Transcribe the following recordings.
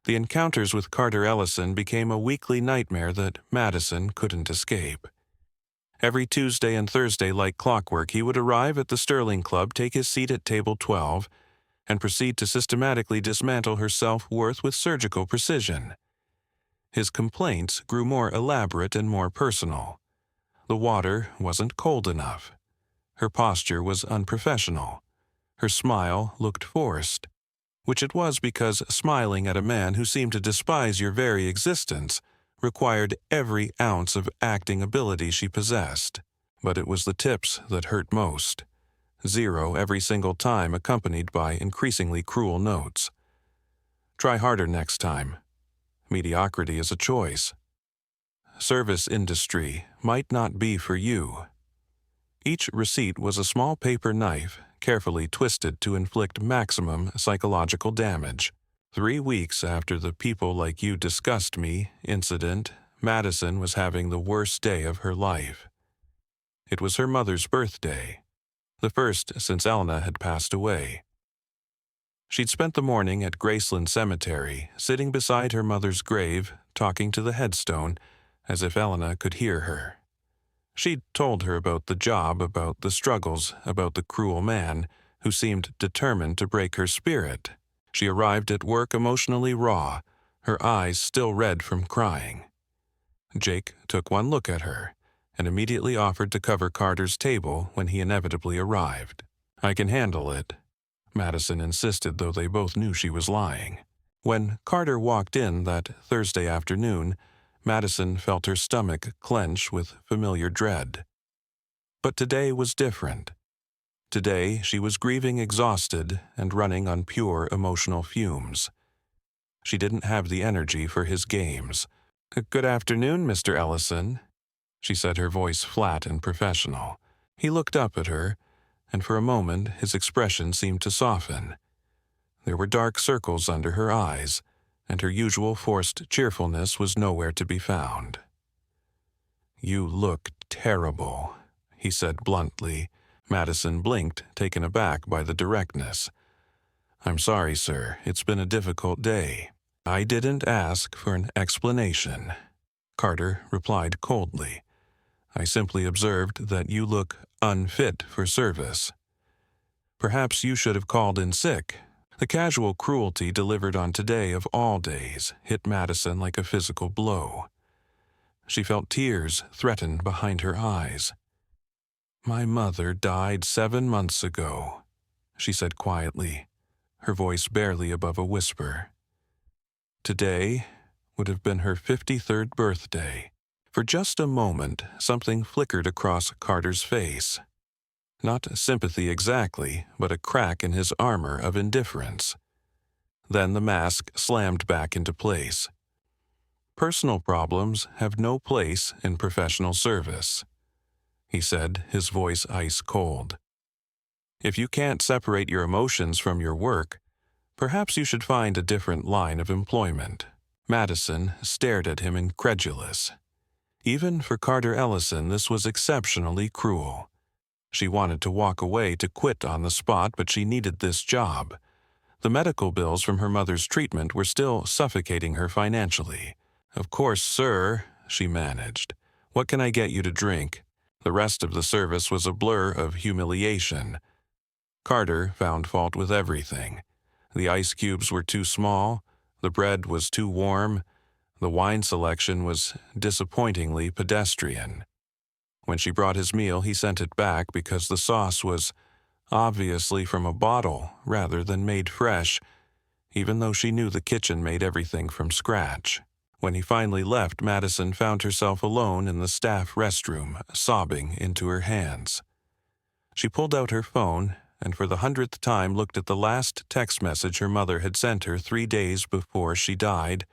The encounters with Carter Ellison became a weekly nightmare that Madison couldn't escape. Every Tuesday and Thursday, like clockwork, he would arrive at the Sterling Club, take his seat at table 12, and proceed to systematically dismantle her self-worth with surgical precision. His complaints grew more elaborate and more personal. The water wasn't cold enough. Her posture was unprofessional. Her smile looked forced, which it was because smiling at a man who seemed to despise your very existence required every ounce of acting ability she possessed. But it was the tips that hurt most. 0 every single time, accompanied by increasingly cruel notes. Try harder next time. Mediocrity is a choice. Service industry might not be for you. Each receipt was a small paper knife, carefully twisted to inflict maximum psychological damage. 3 weeks after the "people like you disgust me" incident, Madison was having the worst day of her life. It was her mother's birthday, the first since Elna had passed away. She'd spent the morning at Graceland Cemetery, sitting beside her mother's grave, talking to the headstone, as if Elna could hear her. She'd told her about the job, about the struggles, about the cruel man who seemed determined to break her spirit. She arrived at work emotionally raw, her eyes still red from crying. Jake took one look at her and immediately offered to cover Carter's table when he inevitably arrived. "I can handle it," Madison insisted, though they both knew she was lying. When Carter walked in that Thursday afternoon, Madison felt her stomach clench with familiar dread. But today was different. Today she was grieving, exhausted, and running on pure emotional fumes. She didn't have the energy for his games. "Good afternoon, Mr. Ellison," she said, her voice flat and professional. He looked up at her, and for a moment his expression seemed to soften. There were dark circles under her eyes, and her usual forced cheerfulness was nowhere to be found. "You look terrible," he said bluntly. Madison blinked, taken aback by the directness. "I'm sorry, sir. It's been a difficult day." "I didn't ask for an explanation," Carter replied coldly. "I simply observed that you look unfit for service. Perhaps you should have called in sick." The casual cruelty delivered on today of all days hit Madison like a physical blow. She felt tears threaten behind her eyes. "My mother died 7 months ago," she said quietly, her voice barely above a whisper. Today would have been her 53rd birthday. For just a moment, something flickered across Carter's face. Not sympathy exactly, but a crack in his armor of indifference. Then the mask slammed back into place. "Personal problems have no place in professional service," he said, his voice ice cold. "If you can't separate your emotions from your work, perhaps you should find a different line of employment." Madison stared at him incredulous. Even for Carter Ellison, this was exceptionally cruel. She wanted to walk away, to quit on the spot, but she needed this job. The medical bills from her mother's treatment were still suffocating her financially. "Of course, sir," she managed. "What can I get you to drink?" The rest of the service was a blur of humiliation. Carter found fault with everything. The ice cubes were too small, the bread was too warm, the wine selection was disappointingly pedestrian. When she brought his meal, he sent it back because the sauce was obviously from a bottle rather than made fresh, even though she knew the kitchen made everything from scratch. When he finally left, Madison found herself alone in the staff restroom, sobbing into her hands. She pulled out her phone and for the 100th time looked at the last text message her mother had sent her 3 days before she died.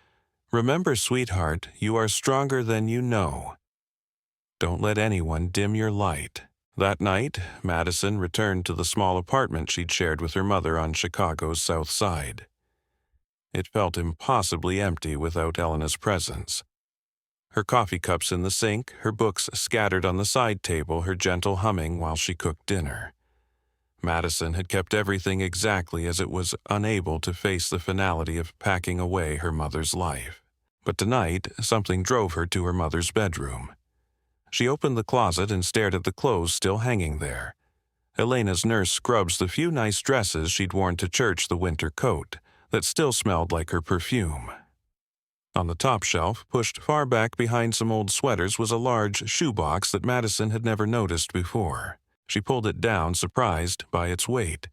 "Remember, sweetheart, you are stronger than you know. Don't let anyone dim your light." That night, Madison returned to the small apartment she'd shared with her mother on Chicago's South Side. It felt impossibly empty without Elena's presence. Her coffee cups in the sink, her books scattered on the side table, her gentle humming while she cooked dinner. Madison had kept everything exactly as it was, unable to face the finality of packing away her mother's life. But tonight, something drove her to her mother's bedroom. She opened the closet and stared at the clothes still hanging there. Elena's nurse scrubs the few nice dresses she'd worn to church, the winter coat that still smelled like her perfume. On the top shelf, pushed far back behind some old sweaters, was a large shoebox that Madison had never noticed before. She pulled it down, surprised by its weight.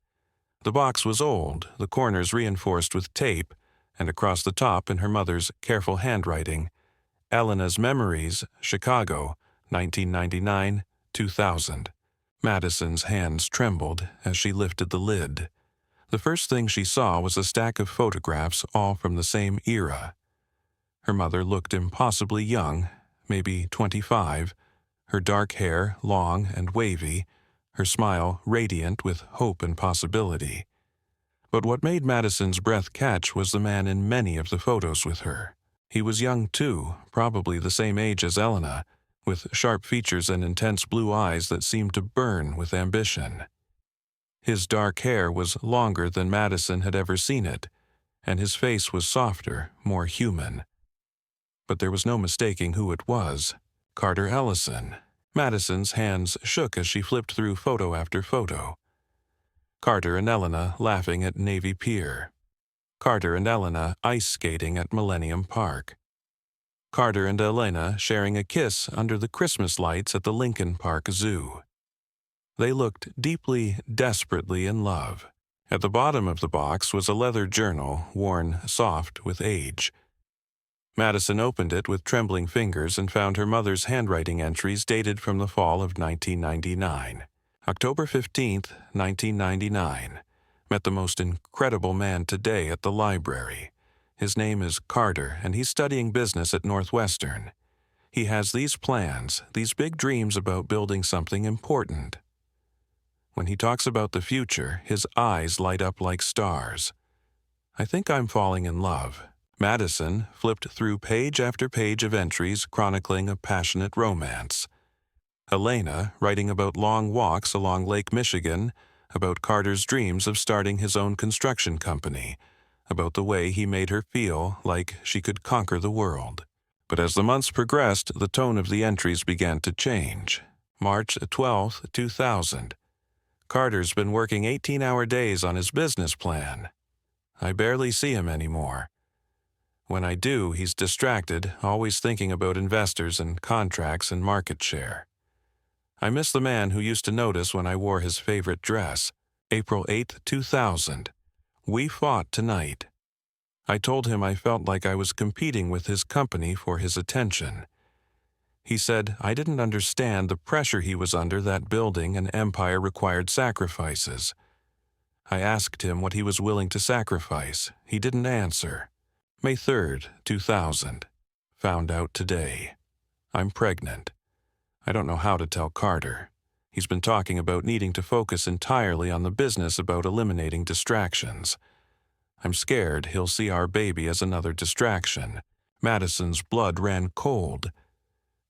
The box was old, the corners reinforced with tape, and across the top, in her mother's careful handwriting, Elena's Memories, Chicago, 1999-2000. Madison's hands trembled as she lifted the lid. The first thing she saw was a stack of photographs, all from the same era. Her mother looked impossibly young, maybe 25, her dark hair long and wavy, her smile radiant with hope and possibility. But what made Madison's breath catch was the man in many of the photos with her. He was young too, probably the same age as Elena, with sharp features and intense blue eyes that seemed to burn with ambition. His dark hair was longer than Madison had ever seen it, and his face was softer, more human. But there was no mistaking who it was. Carter Ellison. Madison's hands shook as she flipped through photo after photo. Carter and Elena laughing at Navy Pier. Carter and Elena ice skating at Millennium Park. Carter and Elena sharing a kiss under the Christmas lights at the Lincoln Park Zoo. They looked deeply, desperately in love. At the bottom of the box was a leather journal, worn soft with age. Madison opened it with trembling fingers and found her mother's handwriting entries dated from the fall of 1999. October 15th, 1999. Met the most incredible man today at the library. His name is Carter, and he's studying business at Northwestern. He has these plans, these big dreams about building something important. When he talks about the future, his eyes light up like stars. I think I'm falling in love. Madison flipped through page after page of entries chronicling a passionate romance. Elena writing about long walks along Lake Michigan, about Carter's dreams of starting his own construction company, about the way he made her feel like she could conquer the world. But as the months progressed, the tone of the entries began to change. March 12th, 2000. Carter's been working 18-hour days on his business plan. I barely see him anymore. When I do, he's distracted, always thinking about investors and contracts and market share. I miss the man who used to notice when I wore his favorite dress. April 8th, 2000. We fought tonight. I told him I felt like I was competing with his company for his attention. He said I didn't understand the pressure he was under, that building an empire required sacrifices. I asked him what he was willing to sacrifice. He didn't answer. May 3rd, 2000. Found out today. I'm pregnant. I don't know how to tell Carter. He's been talking about needing to focus entirely on the business, about eliminating distractions. I'm scared he'll see our baby as another distraction. Madison's blood ran cold.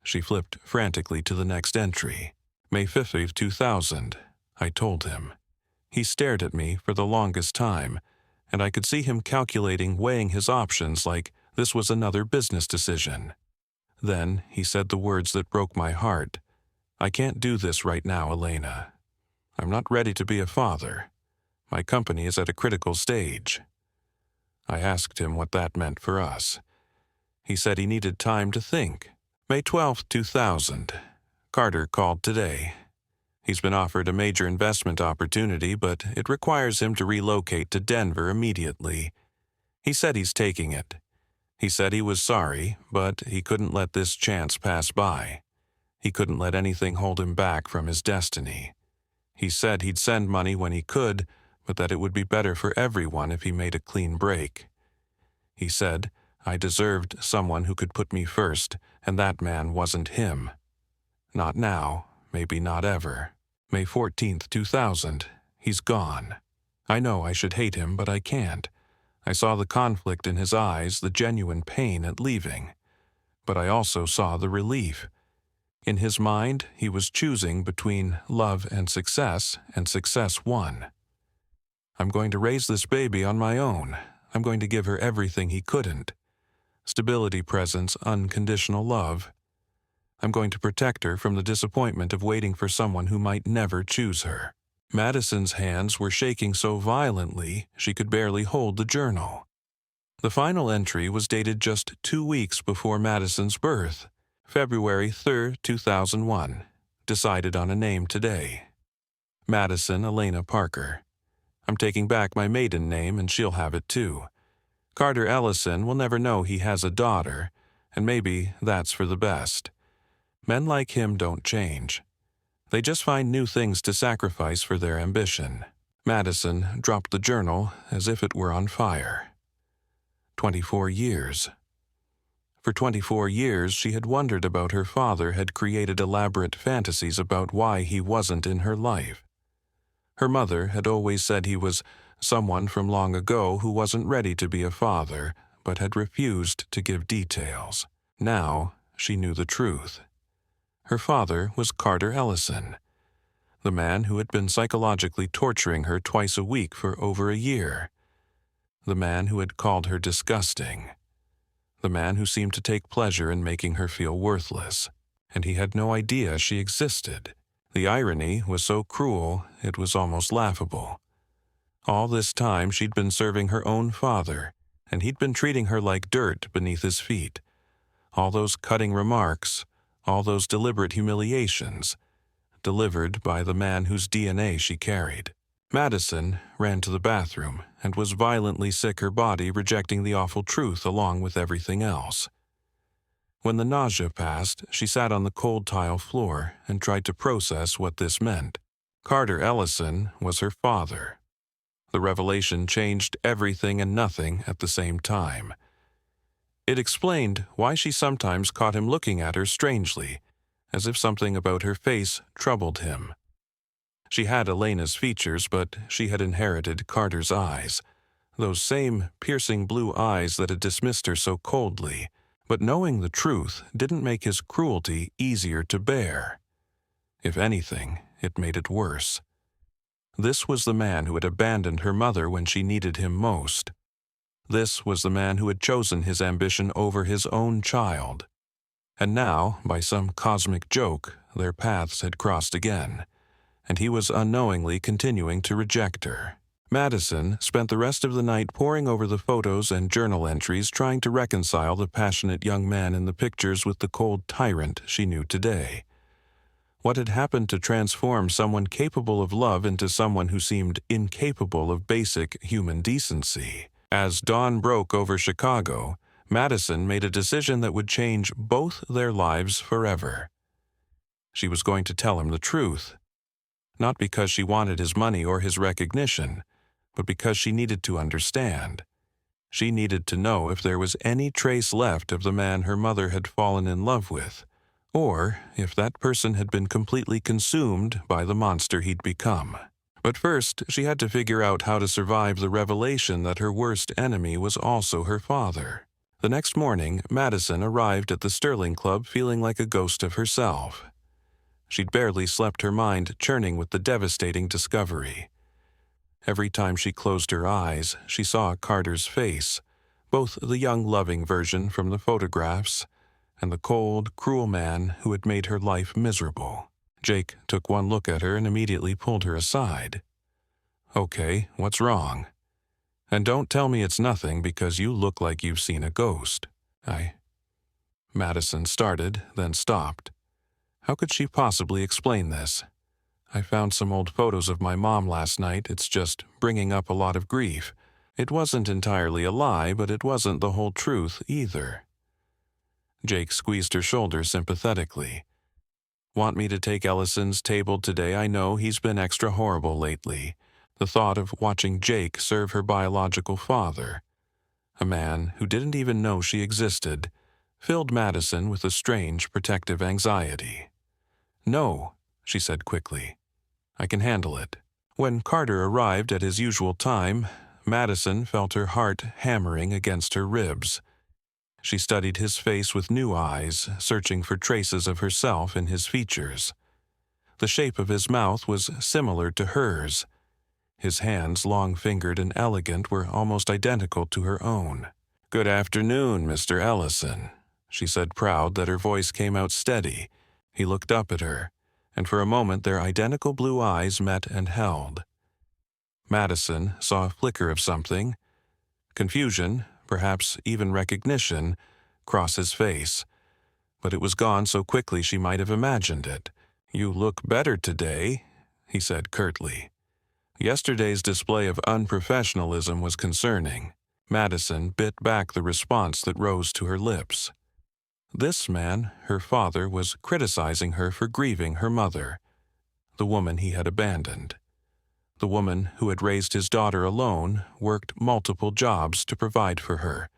She flipped frantically to the next entry. May 5th, 2000. I told him. He stared at me for the longest time, and I could see him calculating, weighing his options like this was another business decision. Then he said the words that broke my heart. I can't do this right now, Elena. I'm not ready to be a father. My company is at a critical stage. I asked him what that meant for us. He said he needed time to think. May 12th, 2000. Carter called today. He's been offered a major investment opportunity, but it requires him to relocate to Denver immediately. He said he's taking it. He said he was sorry, but he couldn't let this chance pass by. He couldn't let anything hold him back from his destiny. He said he'd send money when he could, but that it would be better for everyone if he made a clean break. He said I deserved someone who could put me first, and that man wasn't him. Not now, maybe not ever. May 14th, 2000. He's gone. I know I should hate him, but I can't. I saw the conflict in his eyes, the genuine pain at leaving. But I also saw the relief. In his mind, he was choosing between love and success success won. I'm going to raise this baby on my own. I'm going to give her everything he couldn't. Stability, presence, unconditional love. I'm going to protect her from the disappointment of waiting for someone who might never choose her. Madison's hands were shaking so violently she could barely hold the journal. The final entry was dated just 2 weeks before Madison's birth, February 3, 2001. Decided on a name today. Madison Elena Parker. I'm taking back my maiden name and she'll have it too. Carter Ellison will never know he has a daughter, and maybe that's for the best. Men like him don't change. They just find new things to sacrifice for their ambition. Madison dropped the journal as if it were on fire. 24 years. For 24 years, she had wondered about her father had created elaborate fantasies about why he wasn't in her life. Her mother had always said he was someone from long ago who wasn't ready to be a father, but had refused to give details. Now, she knew the truth. Her father was Carter Ellison, the man who had been psychologically torturing her twice a week for over a year. The man who had called her disgusting. The man who seemed to take pleasure in making her feel worthless. And he had no idea she existed. The irony was so cruel, it was almost laughable. All this time she'd been serving her own father, and he'd been treating her like dirt beneath his feet. All those cutting remarks, all those deliberate humiliations, delivered by the man whose DNA she carried. Madison ran to the bathroom and was violently sick, her body rejecting the awful truth along with everything else. When the nausea passed, she sat on the cold tile floor and tried to process what this meant. Carter Ellison was her father. The revelation changed everything and nothing at the same time. It explained why she sometimes caught him looking at her strangely, as if something about her face troubled him. She had Elena's features, but she had inherited Carter's eyes, those same piercing blue eyes that had dismissed her so coldly. But knowing the truth didn't make his cruelty easier to bear. If anything, it made it worse. This was the man who had abandoned her mother when she needed him most. This was the man who had chosen his ambition over his own child. And now, by some cosmic joke, their paths had crossed again, and he was unknowingly continuing to reject her. Madison spent the rest of the night poring over the photos and journal entries, trying to reconcile the passionate young man in the pictures with the cold tyrant she knew today. What had happened to transform someone capable of love into someone who seemed incapable of basic human decency? As dawn broke over Chicago, Madison made a decision that would change both their lives forever. She was going to tell him the truth, not because she wanted his money or his recognition, but because she needed to understand. She needed to know if there was any trace left of the man her mother had fallen in love with, or if that person had been completely consumed by the monster he'd become. But first, she had to figure out how to survive the revelation that her worst enemy was also her father. The next morning, Madison arrived at the Sterling Club feeling like a ghost of herself. She'd barely slept, her mind churning with the devastating discovery. Every time she closed her eyes, she saw Carter's face, both the young, loving version from the photographs and the cold, cruel man who had made her life miserable. Jake took one look at her and immediately pulled her aside. "Okay, what's wrong? And don't tell me it's nothing, because you look like you've seen a ghost." Madison started, then stopped. How could she possibly explain this? "I found some old photos of my mom last night. It's just bringing up a lot of grief. It wasn't entirely a lie, but it wasn't the whole truth either." Jake squeezed her shoulder sympathetically. "Want me to take Ellison's table today? I know he's been extra horrible lately." The thought of watching Jake serve her biological father, a man who didn't even know she existed, filled Madison with a strange protective anxiety. "No," she said quickly. "I can handle it." When Carter arrived at his usual time, Madison felt her heart hammering against her ribs. She studied his face with new eyes, searching for traces of herself in his features. The shape of his mouth was similar to hers. His hands, long-fingered and elegant, were almost identical to her own. "Good afternoon, Mr. Ellison," she said, proud that her voice came out steady. He looked up at her, and for a moment their identical blue eyes met and held. Madison saw a flicker of something, confusion, perhaps even recognition, cross his face, but it was gone so quickly she might have imagined it. "You look better today," he said curtly. Yesterday's display of unprofessionalism was concerning. Madison bit back the response that rose to her lips. This man, her father, was criticizing her for grieving her mother, the woman he had abandoned. The woman who had raised his daughter alone, worked multiple jobs to provide for her,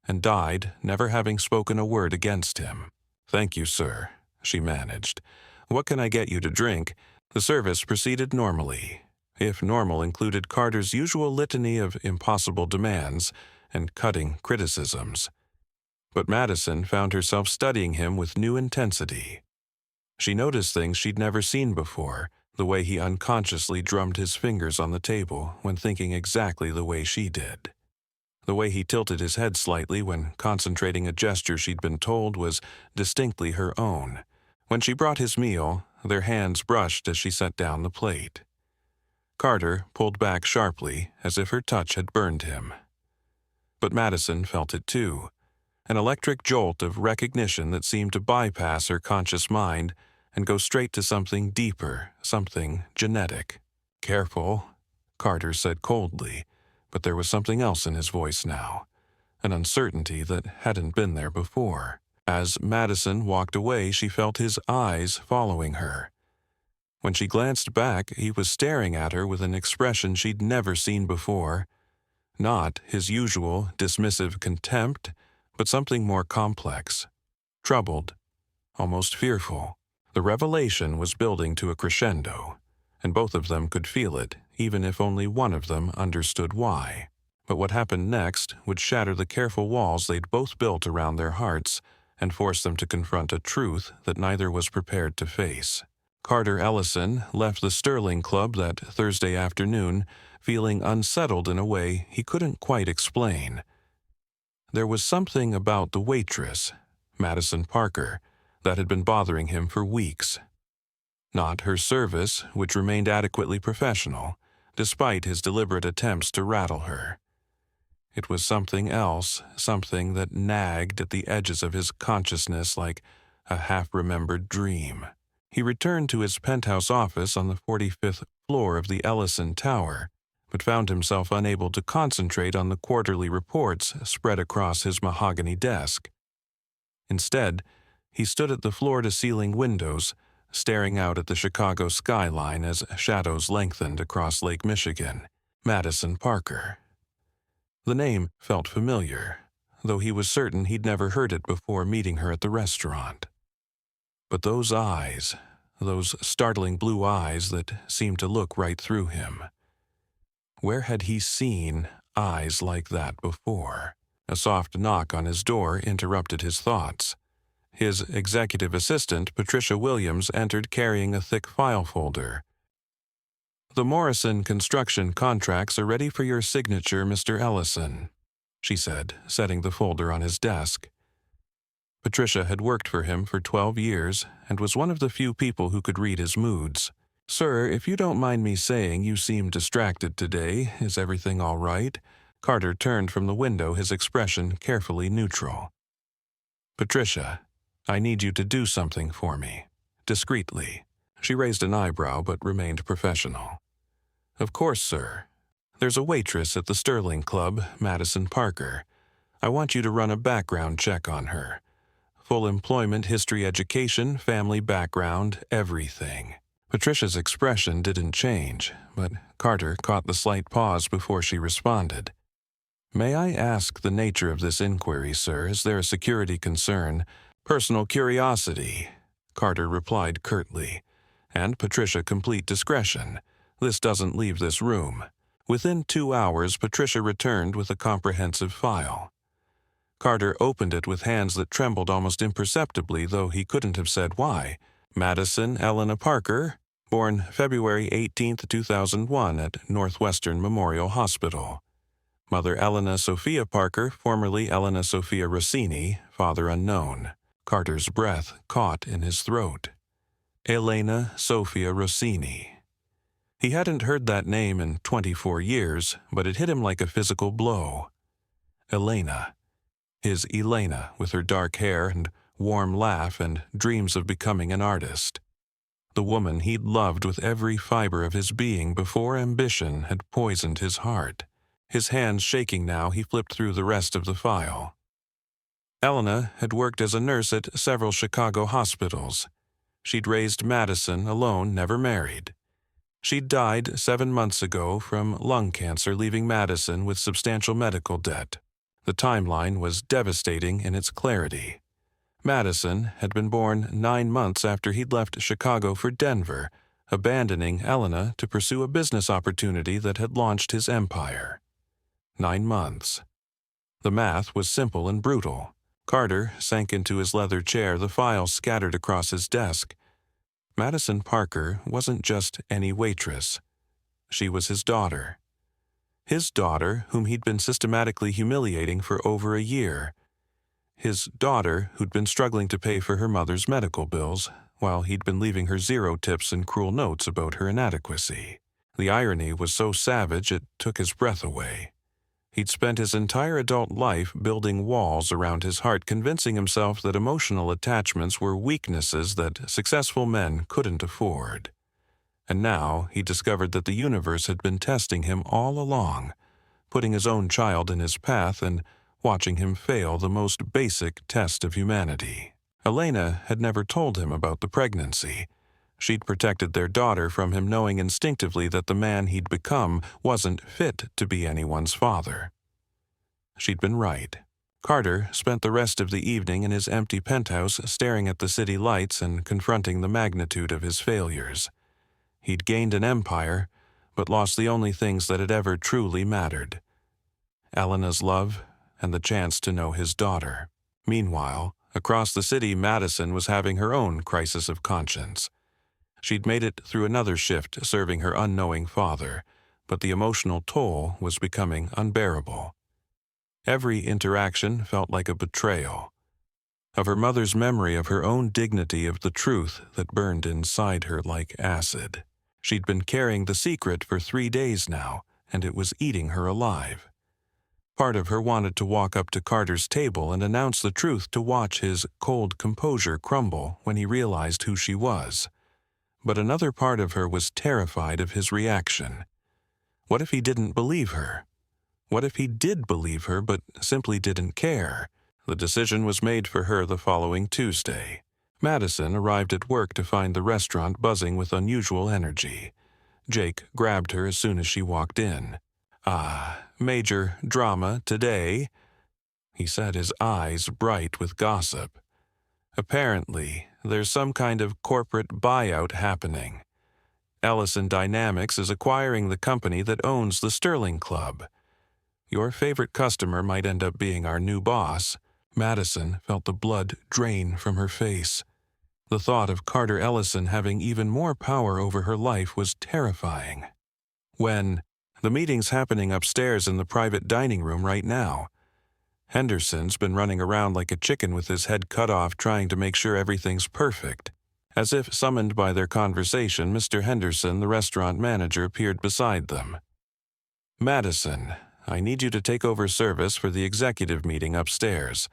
and died never having spoken a word against him. "Thank you, sir," she managed. "What can I get you to drink?" The service proceeded normally, if normal included Carter's usual litany of impossible demands and cutting criticisms. But Madison found herself studying him with new intensity. She noticed things she'd never seen before, the way he unconsciously drummed his fingers on the table when thinking exactly the way she did. The way he tilted his head slightly when concentrating a gesture she'd been told was distinctly her own. When she brought his meal, their hands brushed as she set down the plate. Carter pulled back sharply, as if her touch had burned him. But Madison felt it too, an electric jolt of recognition that seemed to bypass her conscious mind and go straight to something deeper, something genetic. "Careful," Carter said coldly, but there was something else in his voice now, an uncertainty that hadn't been there before. As Madison walked away, she felt his eyes following her. When she glanced back, he was staring at her with an expression she'd never seen before. Not his usual dismissive contempt, but something more complex. Troubled, almost fearful. The revelation was building to a crescendo, and both of them could feel it, even if only one of them understood why. But what happened next would shatter the careful walls they'd both built around their hearts and force them to confront a truth that neither was prepared to face. Carter Ellison left the Sterling Club that Thursday afternoon feeling unsettled in a way he couldn't quite explain. There was something about the waitress, Madison Parker, that had been bothering him for weeks. Not her service, which remained adequately professional, despite his deliberate attempts to rattle her. It was something else, something that nagged at the edges of his consciousness like a half-remembered dream. He returned to his penthouse office on the 45th floor of the Ellison Tower, but found himself unable to concentrate on the quarterly reports spread across his mahogany desk. Instead, he stood at the floor-to-ceiling windows, staring out at the Chicago skyline as shadows lengthened across Lake Michigan. Madison Parker. The name felt familiar, though he was certain he'd never heard it before meeting her at the restaurant. But those eyes, those startling blue eyes that seemed to look right through him. Where had he seen eyes like that before? A soft knock on his door interrupted his thoughts. His executive assistant, Patricia Williams, entered carrying a thick file folder. "The Morrison construction contracts are ready for your signature, Mr. Ellison," she said, setting the folder on his desk. Patricia had worked for him for 12 years and was one of the few people who could read his moods. "Sir, if you don't mind me saying, you seem distracted today. Is everything all right?" Carter turned from the window, his expression carefully neutral. "Patricia, I need you to do something for me." Discreetly. She raised an eyebrow but remained professional. "Of course, sir. There's a waitress at the Sterling Club, Madison Parker. I want you to run a background check on her. Full employment history, education, family background, everything." Patricia's expression didn't change, but Carter caught the slight pause before she responded. "May I ask the nature of this inquiry, sir? Is there a security concern?" "Personal curiosity," Carter replied curtly. "And Patricia, complete discretion. This doesn't leave this room." Within 2 hours, Patricia returned with a comprehensive file. Carter opened it with hands that trembled almost imperceptibly, though he couldn't have said why. Madison Elena Parker, born February 18, 2001 at Northwestern Memorial Hospital. Mother Elena Sophia Parker, formerly Elena Sophia Rossini, father unknown. Carter's breath caught in his throat. Elena Sophia Rossini. He hadn't heard that name in 24 years, but it hit him like a physical blow. Elena. His Elena, with her dark hair and warm laugh and dreams of becoming an artist. The woman he'd loved with every fiber of his being before ambition had poisoned his heart. His hands shaking now, he flipped through the rest of the file. Elena had worked as a nurse at several Chicago hospitals. She'd raised Madison alone, never married. She'd died 7 months ago from lung cancer, leaving Madison with substantial medical debt. The timeline was devastating in its clarity. Madison had been born 9 months after he'd left Chicago for Denver, abandoning Elena to pursue a business opportunity that had launched his empire. 9 months. The math was simple and brutal. Carter sank into his leather chair, the files scattered across his desk. Madison Parker wasn't just any waitress. She was his daughter. His daughter, whom he'd been systematically humiliating for over a year. His daughter, who'd been struggling to pay for her mother's medical bills, while he'd been leaving her 0 tips and cruel notes about her inadequacy. The irony was so savage it took his breath away. He'd spent his entire adult life building walls around his heart, convincing himself that emotional attachments were weaknesses that successful men couldn't afford. And now he discovered that the universe had been testing him all along, putting his own child in his path and watching him fail the most basic test of humanity. Elena had never told him about the pregnancy. She'd protected their daughter from him, knowing instinctively that the man he'd become wasn't fit to be anyone's father. She'd been right. Carter spent the rest of the evening in his empty penthouse, staring at the city lights and confronting the magnitude of his failures. He'd gained an empire, but lost the only things that had ever truly mattered: Elena's love and the chance to know his daughter. Meanwhile, across the city, Madison was having her own crisis of conscience. She'd made it through another shift serving her unknowing father, but the emotional toll was becoming unbearable. Every interaction felt like a betrayal. Of her mother's memory, of her own dignity, of the truth that burned inside her like acid. She'd been carrying the secret for 3 days now, and it was eating her alive. Part of her wanted to walk up to Carter's table and announce the truth, to watch his cold composure crumble when he realized who she was. But another part of her was terrified of his reaction. What if he didn't believe her? What if he did believe her but simply didn't care? The decision was made for her the following Tuesday. Madison arrived at work to find the restaurant buzzing with unusual energy. Jake grabbed her as soon as she walked in. "Ah, major drama today," he said, his eyes bright with gossip. "Apparently, there's some kind of corporate buyout happening. Ellison Dynamics is acquiring the company that owns the Sterling Club. Your favorite customer might end up being our new boss." Madison felt the blood drain from her face. The thought of Carter Ellison having even more power over her life was terrifying. When the meeting's happening upstairs in the private dining room right now. Henderson's been running around like a chicken with his head cut off, trying to make sure everything's perfect. As if summoned by their conversation, Mr. Henderson, the restaurant manager, appeared beside them. "Madison, I need you to take over service for the executive meeting upstairs.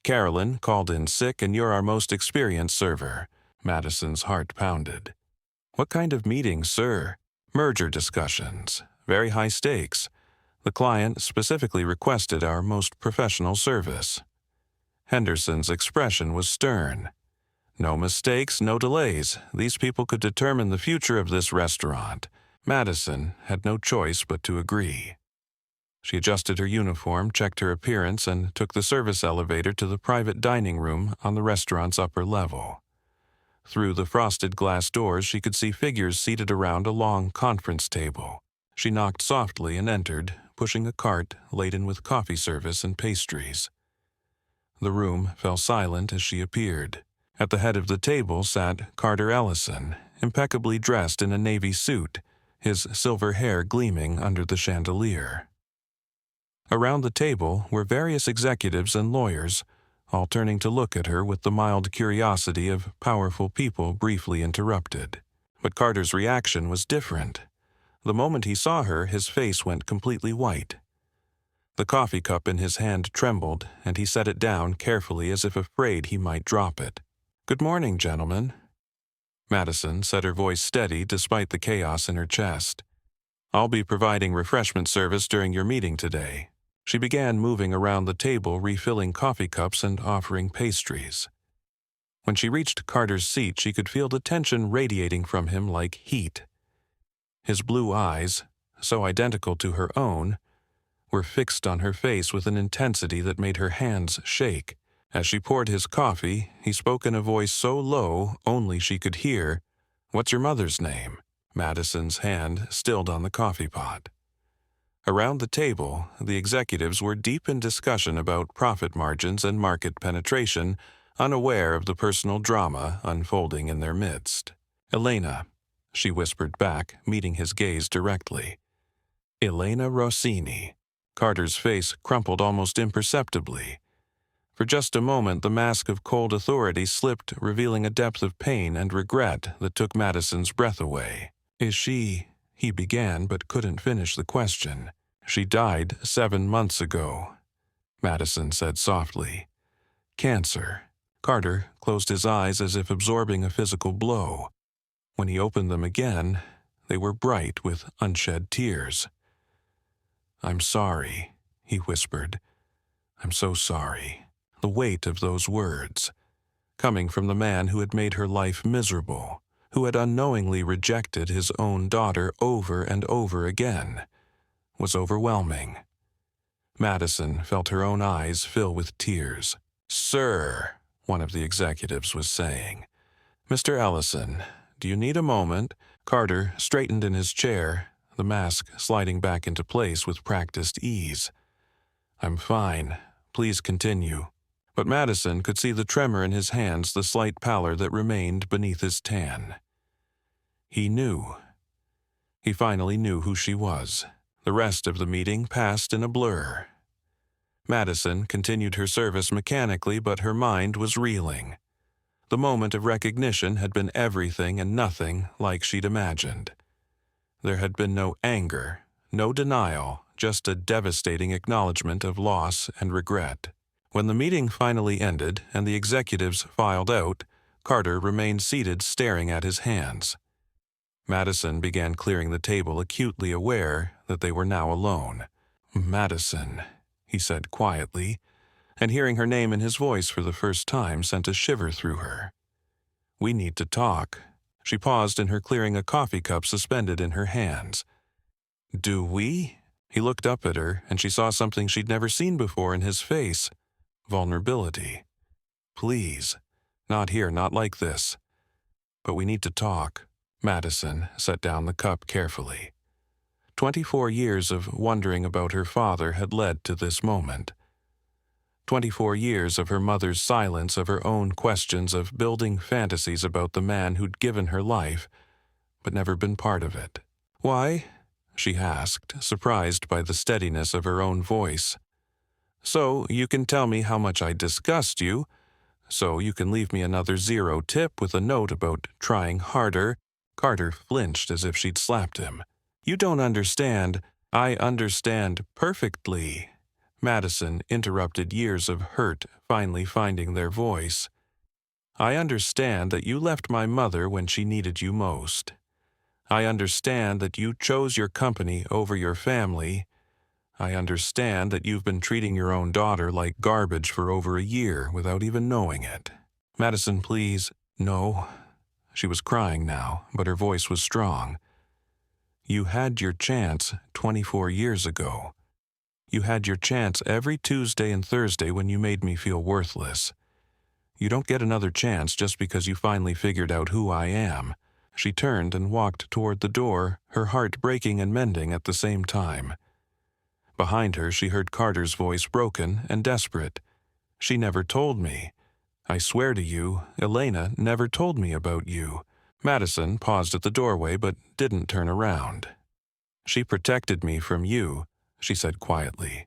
Carolyn called in sick and you're our most experienced server." Madison's heart pounded. "What kind of meeting, sir?" "Merger discussions. Very high stakes. The client specifically requested our most professional service." Henderson's expression was stern. "No mistakes, no delays. These people could determine the future of this restaurant." Madison had no choice but to agree. She adjusted her uniform, checked her appearance, and took the service elevator to the private dining room on the restaurant's upper level. Through the frosted glass doors, she could see figures seated around a long conference table. She knocked softly and entered, pushing a cart laden with coffee service and pastries. The room fell silent as she appeared. At the head of the table sat Carter Ellison, impeccably dressed in a navy suit, his silver hair gleaming under the chandelier. Around the table were various executives and lawyers, all turning to look at her with the mild curiosity of powerful people briefly interrupted. But Carter's reaction was different. The moment he saw her, his face went completely white. The coffee cup in his hand trembled, and he set it down carefully as if afraid he might drop it. "Good morning, gentlemen." Madison set her voice steady despite the chaos in her chest. "I'll be providing refreshment service during your meeting today." She began moving around the table, refilling coffee cups and offering pastries. When she reached Carter's seat, she could feel the tension radiating from him like heat. His blue eyes, so identical to her own, were fixed on her face with an intensity that made her hands shake. As she poured his coffee, he spoke in a voice so low only she could hear, "What's your mother's name?" Madison's hand stilled on the coffee pot. Around the table, the executives were deep in discussion about profit margins and market penetration, unaware of the personal drama unfolding in their midst. "Elena," she whispered back, meeting his gaze directly. "Elena Rossini." Carter's face crumpled almost imperceptibly. For just a moment, the mask of cold authority slipped, revealing a depth of pain and regret that took Madison's breath away. "Is she—" he began but couldn't finish the question. "She died 7 months ago," Madison said softly. "Cancer." Carter closed his eyes as if absorbing a physical blow. When he opened them again, they were bright with unshed tears. "I'm sorry," he whispered. "I'm so sorry." The weight of those words, coming from the man who had made her life miserable, who had unknowingly rejected his own daughter over and over again, was overwhelming. Madison felt her own eyes fill with tears. "Sir," one of the executives was saying. "Mr. Ellison, do you need a moment?" Carter straightened in his chair, the mask sliding back into place with practiced ease. "I'm fine. Please continue." But Madison could see the tremor in his hands, the slight pallor that remained beneath his tan. He knew. He finally knew who she was. The rest of the meeting passed in a blur. Madison continued her service mechanically, but her mind was reeling. The moment of recognition had been everything and nothing like she'd imagined. There had been no anger, no denial, just a devastating acknowledgement of loss and regret. When the meeting finally ended and the executives filed out, Carter remained seated staring at his hands. Madison began clearing the table, acutely aware that they were now alone. "Madison," he said quietly, and hearing her name in his voice for the first time sent a shiver through her. "We need to talk." She paused in her clearing a coffee cup suspended in her hands. "Do we?" He looked up at her, and she saw something she'd never seen before in his face. Vulnerability. "Please. Not here, not like this. But we need to talk." Madison set down the cup carefully. 24 years of wondering about her father had led to this moment. 24 years of her mother's silence, of her own questions, of building fantasies about the man who'd given her life, but never been part of it. "Why?" she asked, surprised by the steadiness of her own voice. "So you can tell me how much I disgust you, so you can leave me another 0 tip with a note about trying harder." Carter flinched as if she'd slapped him. "You don't understand." "I understand perfectly," Madison interrupted, years of hurt finally finding their voice. "I understand that you left my mother when she needed you most. I understand that you chose your company over your family. I understand that you've been treating your own daughter like garbage for over a year without even knowing it." "Madison, please." "No." She was crying now, but her voice was strong. "You had your chance 24 years ago. You had your chance every Tuesday and Thursday when you made me feel worthless. You don't get another chance just because you finally figured out who I am." She turned and walked toward the door, her heart breaking and mending at the same time. Behind her, she heard Carter's voice, broken and desperate. She never told me. I swear to you, Elena never told me about you." Madison paused at the doorway but didn't turn around. "She protected me from you," she said quietly.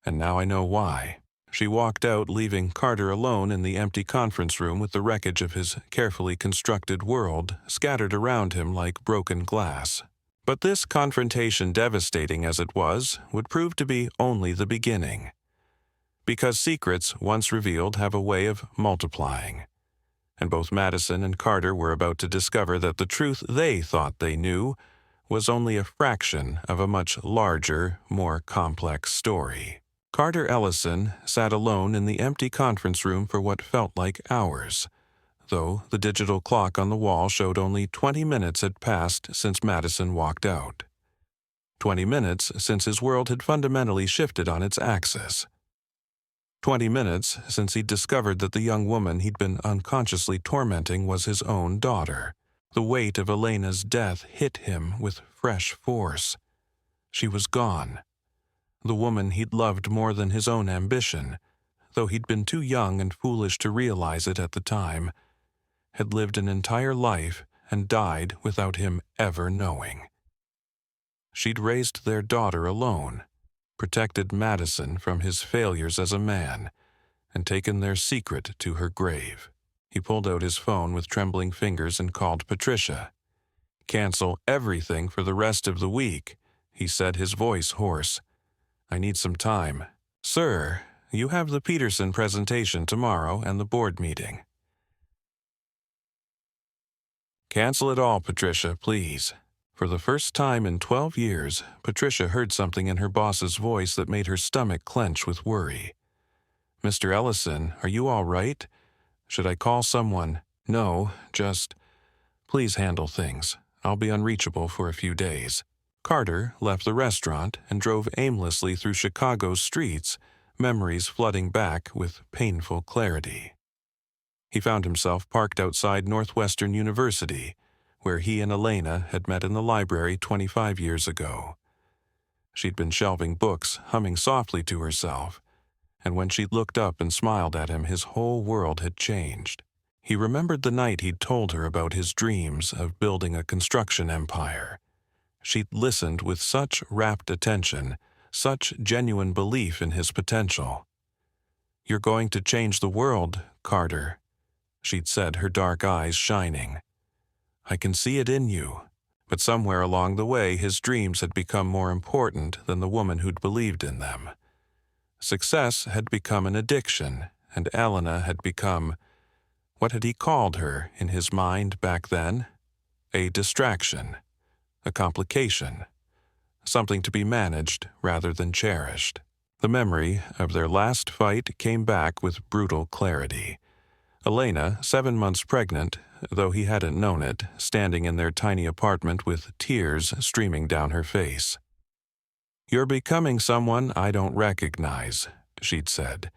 "And now I know why." She walked out, leaving Carter alone in the empty conference room with the wreckage of his carefully constructed world scattered around him like broken glass. But this confrontation, devastating as it was, would prove to be only the beginning. Because secrets, once revealed, have a way of multiplying. And both Madison and Carter were about to discover that the truth they thought they knew was only a fraction of a much larger, more complex story. Carter Ellison sat alone in the empty conference room for what felt like hours, though the digital clock on the wall showed only 20 minutes had passed since Madison walked out. 20 minutes since his world had fundamentally shifted on its axis. 20 minutes since he'd discovered that the young woman he'd been unconsciously tormenting was his own daughter. The weight of Elena's death hit him with fresh force. She was gone. The woman he'd loved more than his own ambition, though he'd been too young and foolish to realize it at the time, had lived an entire life and died without him ever knowing. She'd raised their daughter alone, protected Madison from his failures as a man, and taken their secret to her grave. He pulled out his phone with trembling fingers and called Patricia. "Cancel everything for the rest of the week," he said, his voice hoarse. "I need some time." "Sir, you have the Peterson presentation tomorrow and the board meeting." "Cancel it all, Patricia, please." For the first time in 12 years, Patricia heard something in her boss's voice that made her stomach clench with worry. "Mr. Ellison, are you all right? Should I call someone?" "No, just please handle things. I'll be unreachable for a few days." Carter left the restaurant and drove aimlessly through Chicago's streets, memories flooding back with painful clarity. He found himself parked outside Northwestern University, where he and Elena had met in the library 25 years ago. She'd been shelving books, humming softly to herself, and when she looked up and smiled at him, his whole world had changed. He remembered the night he'd told her about his dreams of building a construction empire. She'd listened with such rapt attention, such genuine belief in his potential. "You're going to change the world, Carter," she'd said, her dark eyes shining. "I can see it in you." But somewhere along the way, his dreams had become more important than the woman who'd believed in them. Success had become an addiction, and Elena had become, what had he called her in his mind back then? A distraction, a complication, something to be managed rather than cherished. The memory of their last fight came back with brutal clarity. Elena, 7 months pregnant, though he hadn't known it, standing in their tiny apartment with tears streaming down her face. "You're becoming someone I don't recognize," she'd said.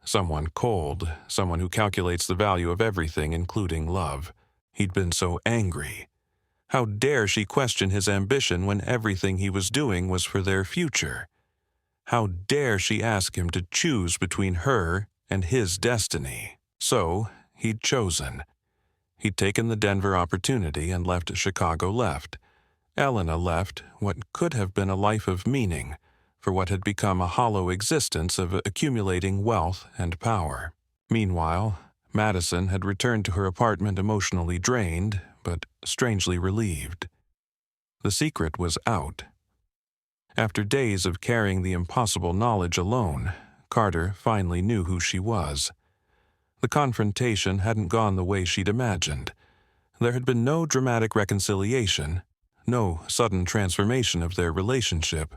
"Someone cold, someone who calculates the value of everything, including love." He'd been so angry. How dare she question his ambition when everything he was doing was for their future? How dare she ask him to choose between her and his destiny? So, he'd chosen. He'd taken the Denver opportunity and left Chicago left. Elena left what could have been a life of meaning for what had become a hollow existence of accumulating wealth and power. Meanwhile, Madison had returned to her apartment emotionally drained, but strangely relieved. The secret was out. After days of carrying the impossible knowledge alone, Carter finally knew who she was. The confrontation hadn't gone the way she'd imagined. There had been no dramatic reconciliation, no sudden transformation of their relationship,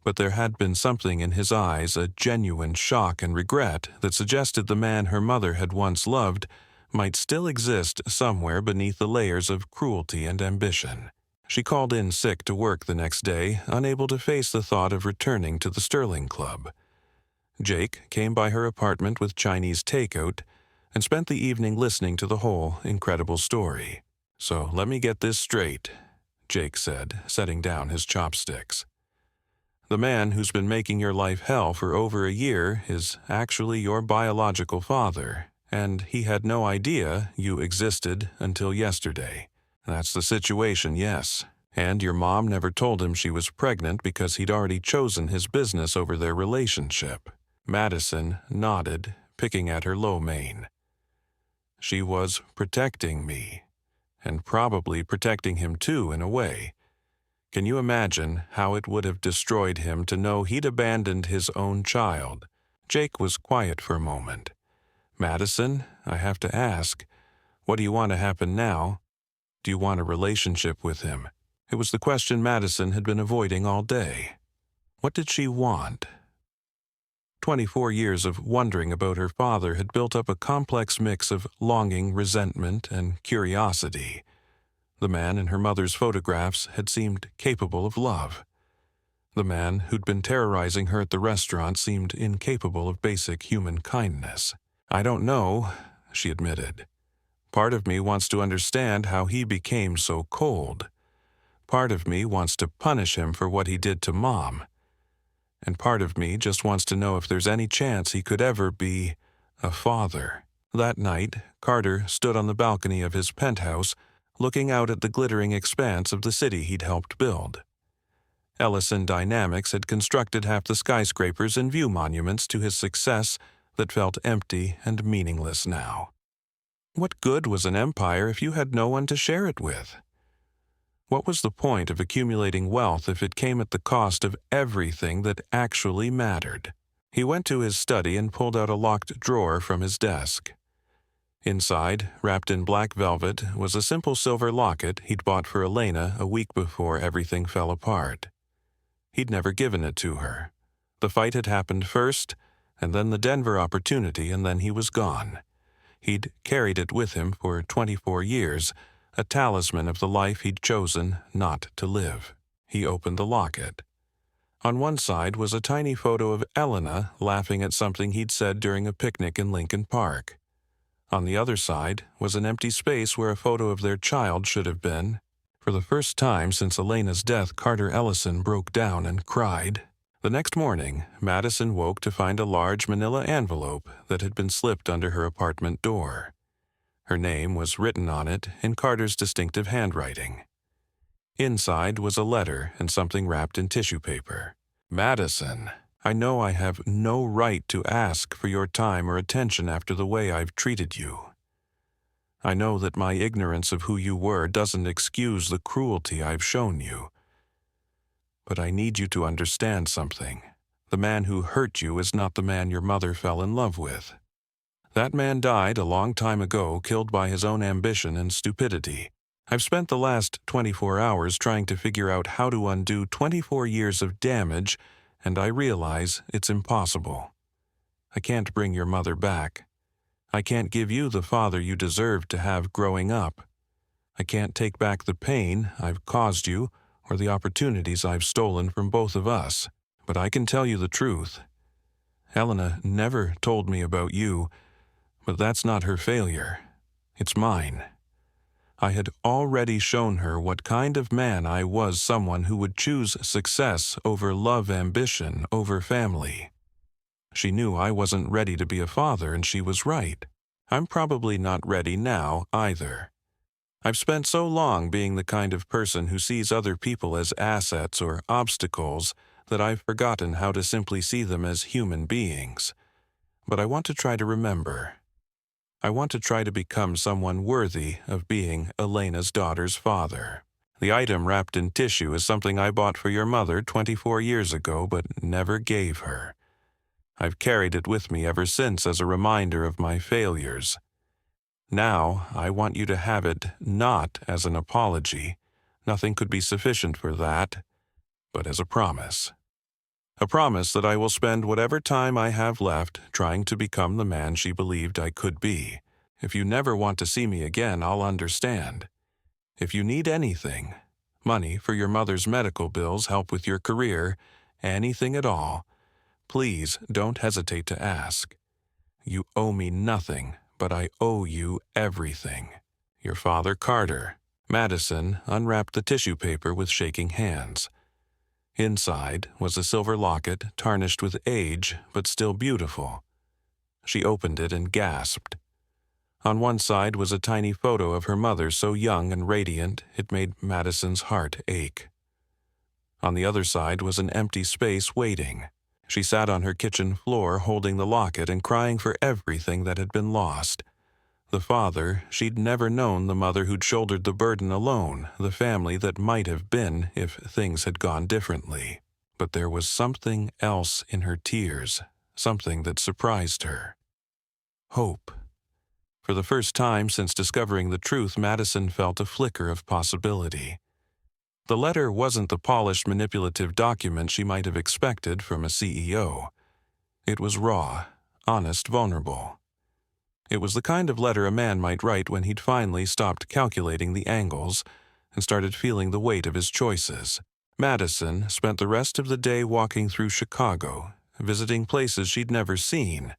but there had been something in his eyes, a genuine shock and regret that suggested the man her mother had once loved might still exist somewhere beneath the layers of cruelty and ambition. She called in sick to work the next day, unable to face the thought of returning to the Sterling Club. Jake came by her apartment with Chinese takeout and spent the evening listening to the whole incredible story. "So let me get this straight," Jake said, setting down his chopsticks. The man who's been making your life hell for over a year is actually your biological father, and he had no idea you existed until yesterday. That's the situation, yes. And your mom never told him she was pregnant because he'd already chosen his business over their relationship. Madison nodded, picking at her low mane. She was protecting me, and probably protecting him too in a way. Can you imagine how it would have destroyed him to know he'd abandoned his own child? Jake was quiet for a moment. Madison, I have to ask, what do you want to happen now? Do you want a relationship with him? It was the question Madison had been avoiding all day. What did she want? 24 years of wondering about her father had built up a complex mix of longing, resentment, and curiosity. The man in her mother's photographs had seemed capable of love. The man who'd been terrorizing her at the restaurant seemed incapable of basic human kindness. I don't know, she admitted. Part of me wants to understand how he became so cold. Part of me wants to punish him for what he did to Mom. And part of me just wants to know if there's any chance he could ever be a father. That night, Carter stood on the balcony of his penthouse, looking out at the glittering expanse of the city he'd helped build. Ellison Dynamics had constructed half the skyscrapers and view monuments to his success that felt empty and meaningless now. What good was an empire if you had no one to share it with? What was the point of accumulating wealth if it came at the cost of everything that actually mattered? He went to his study and pulled out a locked drawer from his desk. Inside, wrapped in black velvet, was a simple silver locket he'd bought for Elena a week before everything fell apart. He'd never given it to her. The fight had happened first, and then the Denver opportunity, and then he was gone. He'd carried it with him for 24 years, a talisman of the life he'd chosen not to live. He opened the locket. On one side was a tiny photo of Elena laughing at something he'd said during a picnic in Lincoln Park. On the other side was an empty space where a photo of their child should have been. For the first time since Elena's death, Carter Ellison broke down and cried. The next morning, Madison woke to find a large manila envelope that had been slipped under her apartment door. Her name was written on it in Carter's distinctive handwriting. Inside was a letter and something wrapped in tissue paper. Madison, I know I have no right to ask for your time or attention after the way I've treated you. I know that my ignorance of who you were doesn't excuse the cruelty I've shown you. But I need you to understand something. The man who hurt you is not the man your mother fell in love with. That man died a long time ago, killed by his own ambition and stupidity. I've spent the last 24 hours trying to figure out how to undo 24 years of damage, and I realize it's impossible. I can't bring your mother back. I can't give you the father you deserved to have growing up. I can't take back the pain I've caused you or the opportunities I've stolen from both of us. But I can tell you the truth. Helena never told me about you, but that's not her failure. It's mine. I had already shown her what kind of man I was, someone who would choose success over love, ambition, over family. She knew I wasn't ready to be a father, and she was right. I'm probably not ready now either. I've spent so long being the kind of person who sees other people as assets or obstacles that I've forgotten how to simply see them as human beings. But I want to try to remember. I want to try to become someone worthy of being Elena's daughter's father. The item wrapped in tissue is something I bought for your mother 24 years ago but never gave her. I've carried it with me ever since as a reminder of my failures. Now I want you to have it not as an apology. Nothing could be sufficient for that, but as a promise. A promise that I will spend whatever time I have left trying to become the man she believed I could be. If you never want to see me again, I'll understand. If you need anything, money for your mother's medical bills, help with your career, anything at all, please don't hesitate to ask. You owe me nothing, but I owe you everything. Your father, Carter. Madison unwrapped the tissue paper with shaking hands. Inside was a silver locket, tarnished with age, but still beautiful. She opened it and gasped. On one side was a tiny photo of her mother so young and radiant it made Madison's heart ache. On the other side was an empty space waiting. She sat on her kitchen floor holding the locket and crying for everything that had been lost. The father, she'd never known the mother who'd shouldered the burden alone, the family that might have been if things had gone differently. But there was something else in her tears, something that surprised her. Hope. For the first time since discovering the truth, Madison felt a flicker of possibility. The letter wasn't the polished, manipulative document she might have expected from a CEO. It was raw, honest, vulnerable. It was the kind of letter a man might write when he'd finally stopped calculating the angles and started feeling the weight of his choices. Madison spent the rest of the day walking through Chicago, visiting places she'd never seen,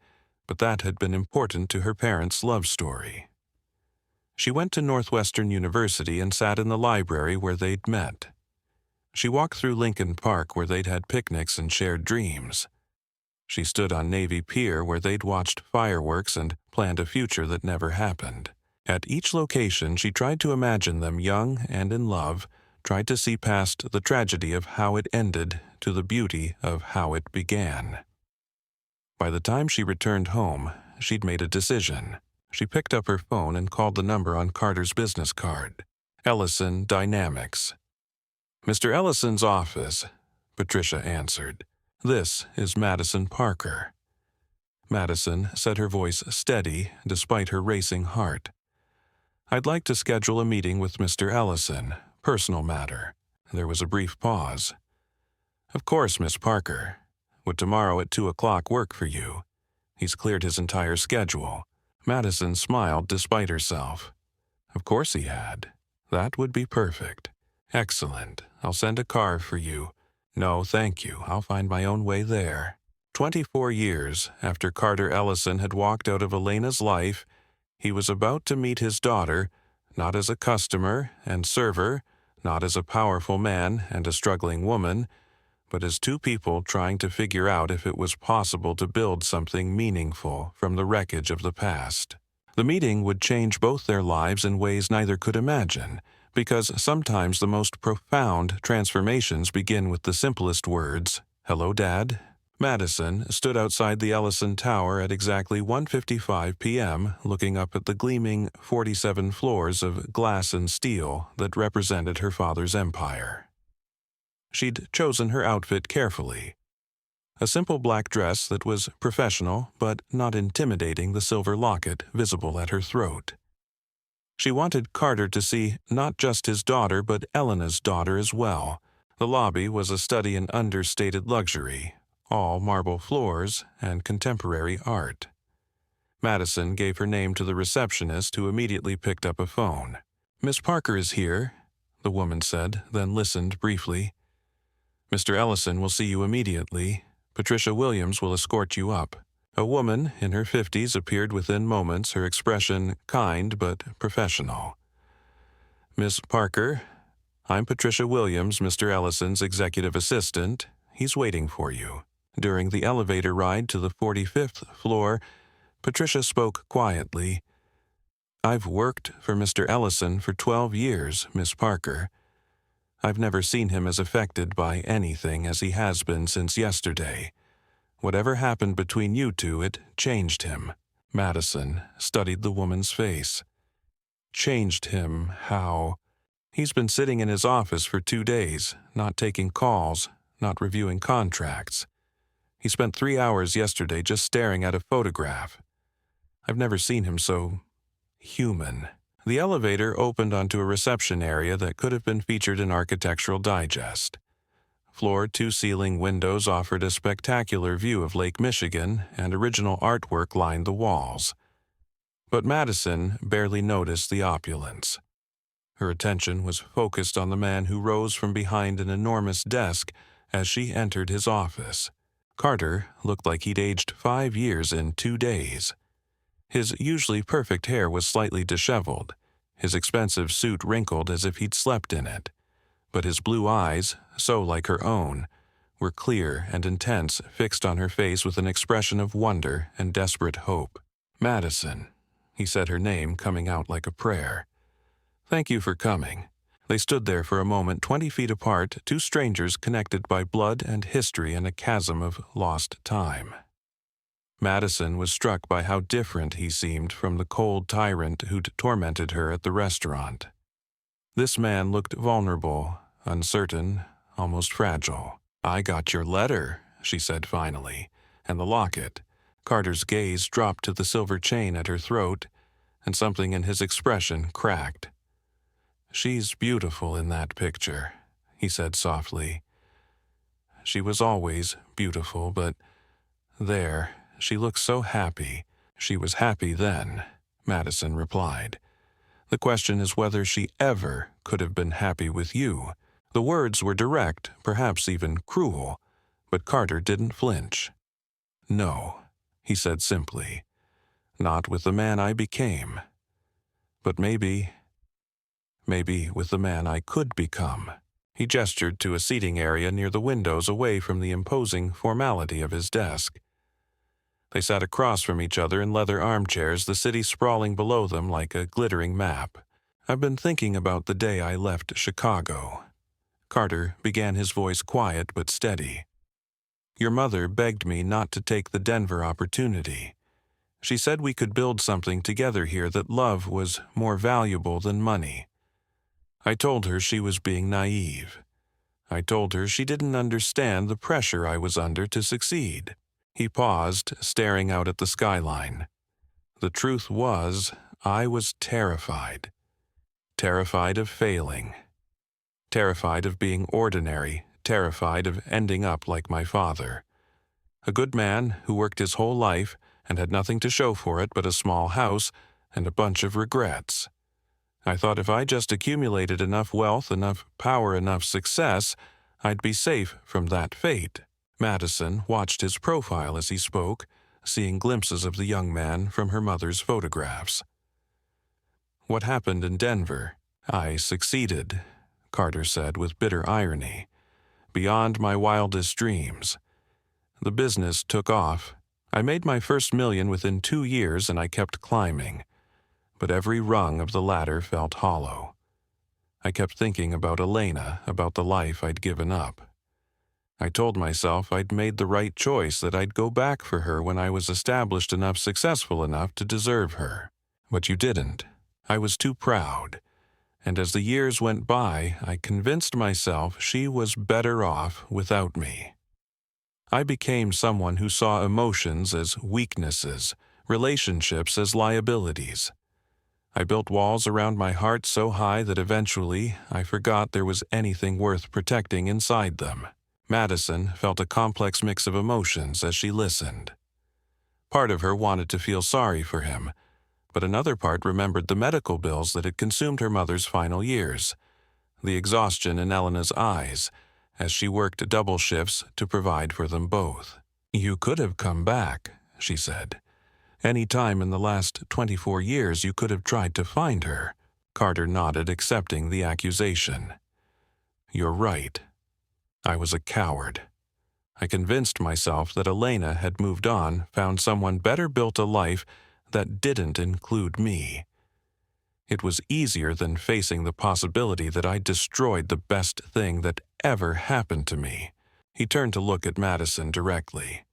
but that had been important to her parents' love story. She went to Northwestern University and sat in the library where they'd met. She walked through Lincoln Park where they'd had picnics and shared dreams. She stood on Navy Pier where they'd watched fireworks and planned a future that never happened. At each location, she tried to imagine them young and in love, tried to see past the tragedy of how it ended to the beauty of how it began. By the time she returned home, she'd made a decision. She picked up her phone and called the number on Carter's business card. Ellison Dynamics. "Mr. Ellison's office," Patricia answered. "This is Madison Parker." Madison said, her voice steady despite her racing heart. "I'd like to schedule a meeting with Mr. Ellison. Personal matter." There was a brief pause. "Of course, Miss Parker. Would tomorrow at 2:00 work for you?" He's cleared his entire schedule. Madison smiled despite herself. Of course he had. That would be perfect. "Excellent. I'll send a car for you." "No, thank you. I'll find my own way there." 24 years after Carter Ellison had walked out of Elena's life, he was about to meet his daughter, not as a customer and server, not as a powerful man and a struggling woman, but as two people trying to figure out if it was possible to build something meaningful from the wreckage of the past. The meeting would change both their lives in ways neither could imagine, because sometimes the most profound transformations begin with the simplest words, "Hello, Dad." Madison stood outside the Ellison Tower at exactly 1:55 p.m., looking up at the gleaming 47 floors of glass and steel that represented her father's empire. She'd chosen her outfit carefully. A simple black dress that was professional but not intimidating, the silver locket visible at her throat. She wanted Carter to see not just his daughter but Elena's daughter as well. The lobby was a study in understated luxury, all marble floors and contemporary art. Madison gave her name to the receptionist, who immediately picked up a phone. "Miss Parker is here," the woman said, then listened briefly. "Mr. Ellison will see you immediately. Patricia Williams will escort you up." A woman in her 50s appeared within moments, her expression kind but professional. "Miss Parker, I'm Patricia Williams, Mr. Ellison's executive assistant. He's waiting for you." During the elevator ride to the 45th floor, Patricia spoke quietly. "I've worked for Mr. Ellison for 12 years, Miss Parker. I've never seen him as affected by anything as he has been since yesterday. Whatever happened between you two, it changed him." Madison studied the woman's face. "Changed him? How?" "He's been sitting in his office for 2 days, not taking calls, not reviewing contracts. He spent 3 hours yesterday just staring at a photograph. I've never seen him so human." The elevator opened onto a reception area that could have been featured in Architectural Digest. Floor-to-ceiling windows offered a spectacular view of Lake Michigan, and original artwork lined the walls. But Madison barely noticed the opulence. Her attention was focused on the man who rose from behind an enormous desk as she entered his office. Carter looked like he'd aged 5 years in 2 days. His usually perfect hair was slightly disheveled, his expensive suit wrinkled as if he'd slept in it. But his blue eyes, so like her own, were clear and intense, fixed on her face with an expression of wonder and desperate hope. "Madison," he said, her name coming out like a prayer. "Thank you for coming." They stood there for a moment, 20 feet apart, two strangers connected by blood and history in a chasm of lost time. Madison was struck by how different he seemed from the cold tyrant who'd tormented her at the restaurant. This man looked vulnerable, uncertain, almost fragile. "I got your letter," she said finally, "and the locket." Carter's gaze dropped to the silver chain at her throat, and something in his expression cracked. "She's beautiful in that picture," he said softly. "She was always beautiful, but there, she looks so happy." "She was happy then," Madison replied. "The question is whether she ever could have been happy with you." The words were direct, perhaps even cruel, but Carter didn't flinch. "No," he said simply, "not with the man I became. But maybe with the man I could become." He gestured to a seating area near the windows away from the imposing formality of his desk. They sat across from each other in leather armchairs, the city sprawling below them like a glittering map. "I've been thinking about the day I left Chicago." Carter began, his voice quiet but steady. "Your mother begged me not to take the Denver opportunity. She said we could build something together here, that love was more valuable than money. I told her she was being naive. I told her she didn't understand the pressure I was under to succeed." He paused, staring out at the skyline. "The truth was, I was terrified. Terrified of failing. Terrified of being ordinary, terrified of ending up like my father. A good man who worked his whole life and had nothing to show for it but a small house and a bunch of regrets. I thought if I just accumulated enough wealth, enough power, enough success, I'd be safe from that fate." Madison watched his profile as he spoke, seeing glimpses of the young man from her mother's photographs. "What happened in Denver? I succeeded," Carter said with bitter irony. "Beyond my wildest dreams. The business took off. I made my first million within 2 years, and I kept climbing. But every rung of the ladder felt hollow. I kept thinking about Elena, about the life I'd given up. I told myself I'd made the right choice, that I'd go back for her when I was established enough, successful enough to deserve her. But you didn't. I was too proud. And as the years went by, I convinced myself she was better off without me. I became someone who saw emotions as weaknesses, relationships as liabilities. I built walls around my heart so high that eventually I forgot there was anything worth protecting inside them." Madison felt a complex mix of emotions as she listened. Part of her wanted to feel sorry for him, but another part remembered the medical bills that had consumed her mother's final years, the exhaustion in Elena's eyes, as she worked double shifts to provide for them both. "You could have come back," she said. "Any time in the last 24 years you could have tried to find her." Carter nodded, accepting the accusation. "You're right. I was a coward. I convinced myself that Elena had moved on, found someone better, built a life that didn't include me. It was easier than facing the possibility that I destroyed the best thing that ever happened to me." He turned to look at Madison directly.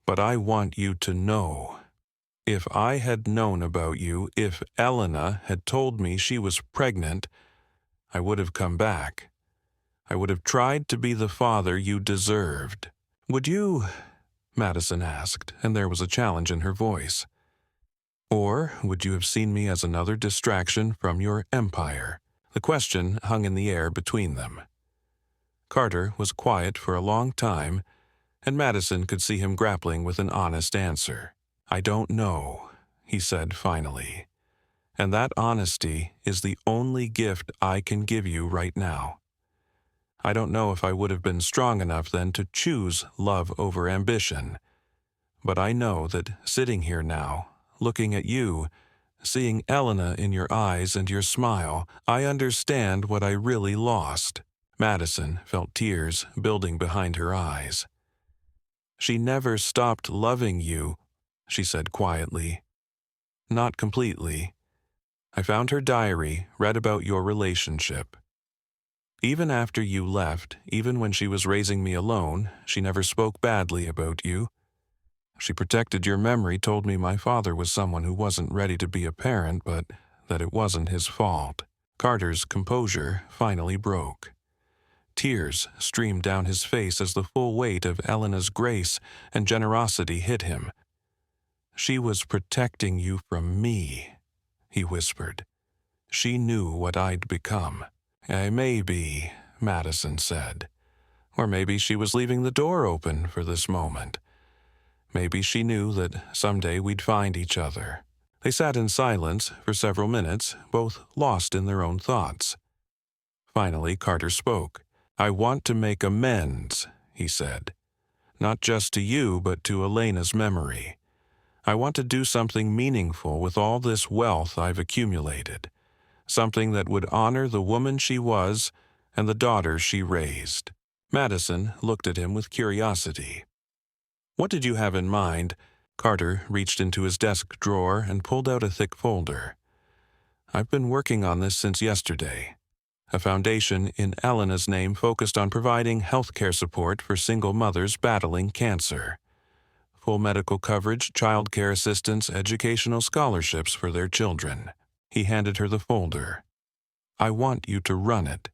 "But I want you to know. If I had known about you, if Elena had told me she was pregnant, I would have come back. I would have tried to be the father you deserved." "Would you?" Madison asked, and there was a challenge in her voice. "Or would you have seen me as another distraction from your empire?" The question hung in the air between them. Carter was quiet for a long time, and Madison could see him grappling with an honest answer. "I don't know," he said finally. "And that honesty is the only gift I can give you right now. I don't know if I would have been strong enough then to choose love over ambition. But I know that sitting here now, looking at you, seeing Elena in your eyes and your smile, I understand what I really lost." Madison felt tears building behind her eyes. "She never stopped loving you," she said quietly. "Not completely. I found her diary, read about your relationship. Even after you left, even when she was raising me alone, she never spoke badly about you. She protected your memory, told me my father was someone who wasn't ready to be a parent, but that it wasn't his fault." Carter's composure finally broke. Tears streamed down his face as the full weight of Elena's grace and generosity hit him. "She was protecting you from me," he whispered. "She knew what I'd become." Maybe," Madison said. "Or maybe she was leaving the door open for this moment. Maybe she knew that someday we'd find each other." They sat in silence for several minutes, both lost in their own thoughts. Finally, Carter spoke. "I want to make amends," he said. "Not just to you, but to Elena's memory. I want to do something meaningful with all this wealth I've accumulated. Something that would honor the woman she was and the daughter she raised." Madison looked at him with curiosity. "What did you have in mind?" Carter reached into his desk drawer and pulled out a thick folder. "I've been working on this since yesterday. A foundation in Elena's name focused on providing health care support for single mothers battling cancer. Full medical coverage, child care assistance, educational scholarships for their children." He handed her the folder. "I want you to run it.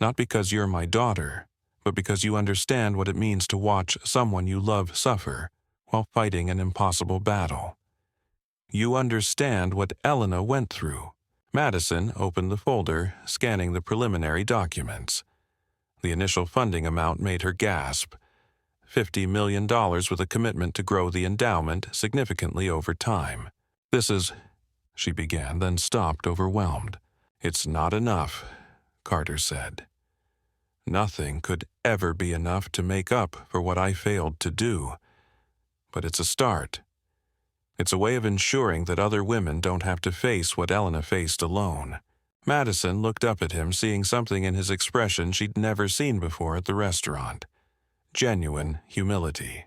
Not because you're my daughter, but because you understand what it means to watch someone you love suffer while fighting an impossible battle. You understand what Elena went through." Madison opened the folder, scanning the preliminary documents. The initial funding amount made her gasp. $50 million with a commitment to grow the endowment significantly over time. "This is," she began, then stopped, overwhelmed. "It's not enough," Carter said. "Nothing could ever be enough to make up for what I failed to do. But it's a start. It's a way of ensuring that other women don't have to face what Elena faced alone." Madison looked up at him, seeing something in his expression she'd never seen before at the restaurant. Genuine humility.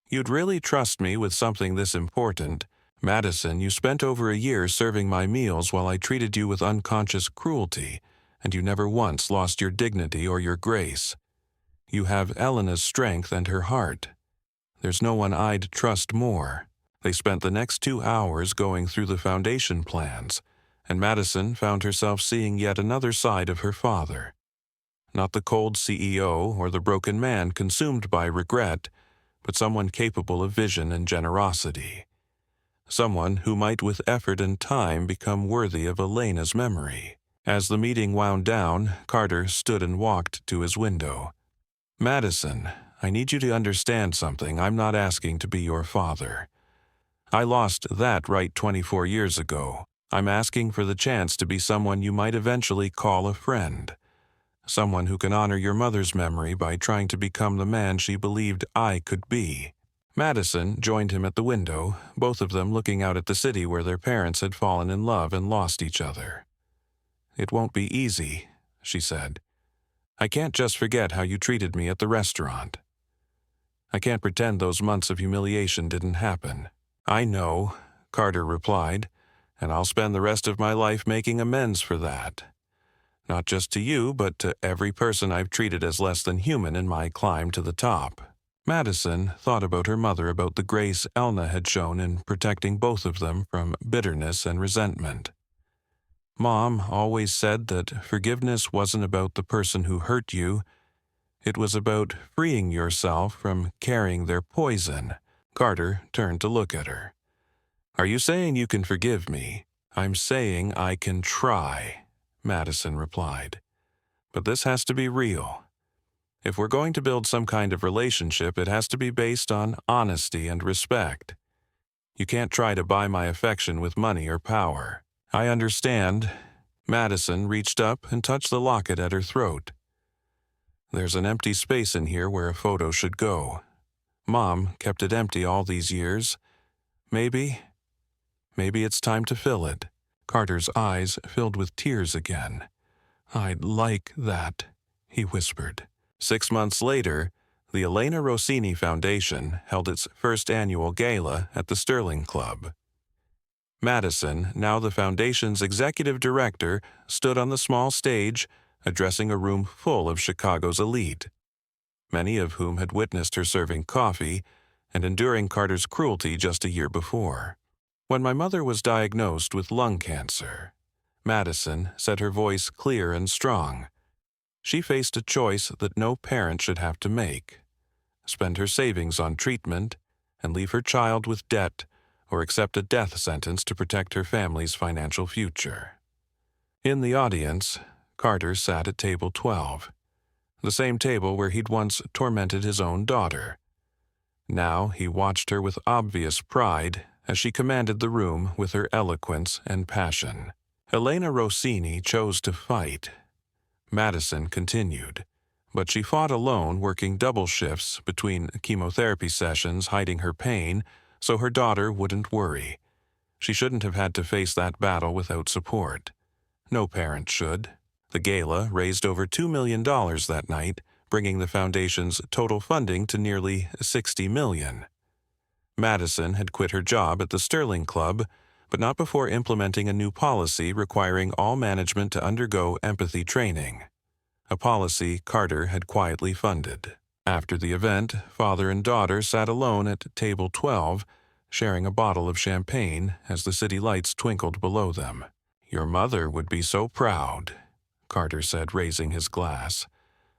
"You'd really trust me with something this important? Madison, you spent over a year serving my meals while I treated you with unconscious cruelty, and you never once lost your dignity or your grace. You have Elena's strength and her heart. There's no one I'd trust more." They spent the next 2 hours going through the foundation plans, and Madison found herself seeing yet another side of her father. Not the cold CEO or the broken man consumed by regret, but someone capable of vision and generosity. Someone who might with effort and time become worthy of Elena's memory. As the meeting wound down, Carter stood and walked to his window. "Madison, I need you to understand something. I'm not asking to be your father. I lost that right 24 years ago. I'm asking for the chance to be someone you might eventually call a friend. Someone who can honor your mother's memory by trying to become the man she believed I could be." Madison joined him at the window, both of them looking out at the city where their parents had fallen in love and lost each other. "It won't be easy," she said. "I can't just forget how you treated me at the restaurant. I can't pretend those months of humiliation didn't happen." "I know," Carter replied, "and I'll spend the rest of my life making amends for that. Not just to you, but to every person I've treated as less than human in my climb to the top." Madison thought about her mother, about the grace Elna had shown in protecting both of them from bitterness and resentment. Mom always said that forgiveness wasn't about the person who hurt you. It was about freeing yourself from carrying their poison. Carter turned to look at her. "Are you saying you can forgive me?" "I'm saying I can try," Madison replied. "But this has to be real. If we're going to build some kind of relationship, it has to be based on honesty and respect. You can't try to buy my affection with money or power." "I understand." Madison reached up and touched the locket at her throat. "There's an empty space in here where a photo should go. Mom kept it empty all these years. Maybe it's time to fill it." Carter's eyes filled with tears again. "I'd like that," he whispered. 6 months later, the Elena Rossini Foundation held its first annual gala at the Sterling Club. Madison, now the foundation's executive director, stood on the small stage, addressing a room full of Chicago's elite, many of whom had witnessed her serving coffee and enduring Carter's cruelty just a year before. When my mother was diagnosed with lung cancer, Madison said, her voice clear and strong, she faced a choice that no parent should have to make: spend her savings on treatment and leave her child with debt, or accept a death sentence to protect her family's financial future. In the audience, Carter sat at table 12, the same table where he'd once tormented his own daughter. Now he watched her with obvious pride as she commanded the room with her eloquence and passion. Elena Rossini chose to fight. Madison continued, but she fought alone, working double shifts between chemotherapy sessions, hiding her pain so her daughter wouldn't worry. She shouldn't have had to face that battle without support. No parent should. The gala raised over $2 million that night, bringing the foundation's total funding to nearly $60 million. Madison had quit her job at the Sterling Club, but not before implementing a new policy requiring all management to undergo empathy training, a policy Carter had quietly funded. After the event, father and daughter sat alone at table 12, sharing a bottle of champagne as the city lights twinkled below them. "Your mother would be so proud," Carter said, raising his glass.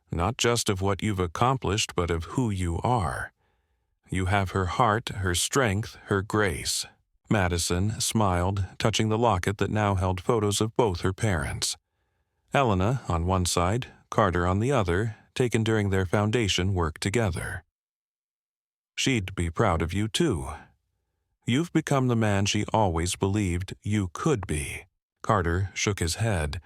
"Not just of what you've accomplished, but of who you are. You have her heart, her strength, her grace." Madison smiled, touching the locket that now held photos of both her parents. Elena on one side, Carter on the other, taken during their foundation work together. "She'd be proud of you, too. You've become the man she always believed you could be." Carter shook his head.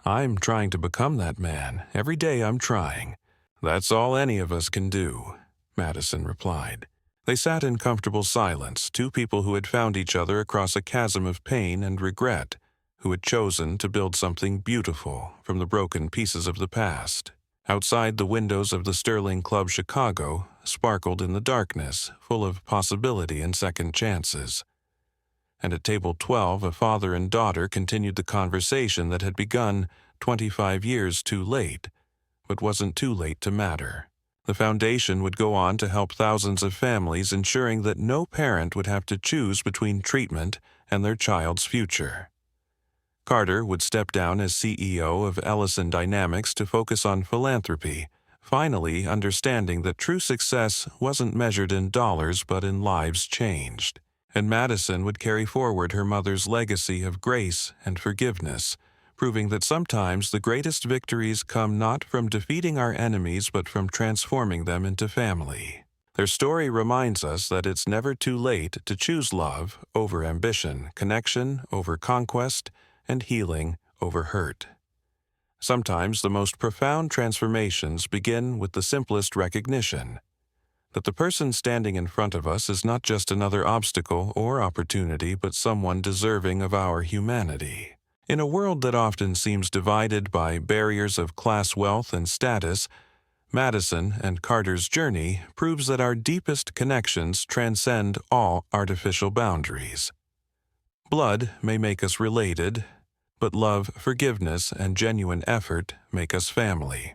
"I'm trying to become that man. Every day I'm trying." "That's all any of us can do," Madison replied. They sat in comfortable silence, two people who had found each other across a chasm of pain and regret, who had chosen to build something beautiful from the broken pieces of the past. Outside, the windows of the Sterling Club Chicago sparkled in the darkness, full of possibility and second chances. And at table 12, a father and daughter continued the conversation that had begun 25 years too late, but wasn't too late to matter. The foundation would go on to help thousands of families, ensuring that no parent would have to choose between treatment and their child's future. Carter would step down as CEO of Ellison Dynamics to focus on philanthropy, finally understanding that true success wasn't measured in dollars but in lives changed. And Madison would carry forward her mother's legacy of grace and forgiveness, proving that sometimes the greatest victories come not from defeating our enemies but from transforming them into family. Their story reminds us that it's never too late to choose love over ambition, connection over conquest, and healing over hurt. Sometimes the most profound transformations begin with the simplest recognition that the person standing in front of us is not just another obstacle or opportunity, but someone deserving of our humanity. In a world that often seems divided by barriers of class, wealth, and status, Madison and Carter's journey proves that our deepest connections transcend all artificial boundaries. Blood may make us related, but love, forgiveness, and genuine effort make us family.